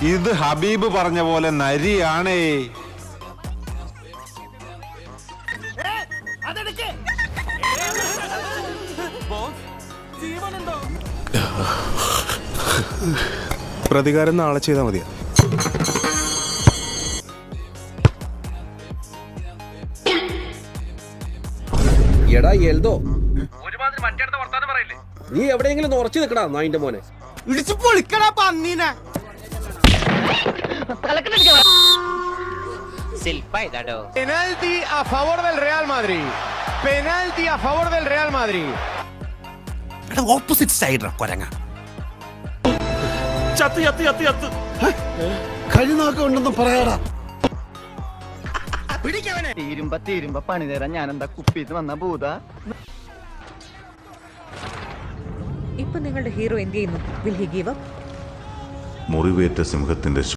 ഇത് ഹബീബ് പറഞ്ഞ പോലെ നരിയാണേ. പ്രതികാരം നാളെ ചെയ്താൽ മതിയാ. എടാ എൽദോ, നീ എവിടെയെങ്കിലും ഉറച്ചു നിൽക്കടാ നായിന്റെ മോനെ. ഇടിച്ചു പൊളിക്കടാ പന്നീനെ. Penalti a favor del Real Madrid. Penalti a favor del Real Madrid. Opposite side കൊരങ്ങ കഴിനാക്കുണ്ടെന്ന് പറയാടാ. തീരുമ്പ പണി തരാൻ ഞാനെന്താ കുപ്പിന്ന് വന്ന ഭൂത. ഇപ്പൊ നിങ്ങളുടെ ഹീറോ എന്ത് ചെയ്യുന്നു? Will he give up? മുറിവേറ്റ സിംഹത്തിന്റെ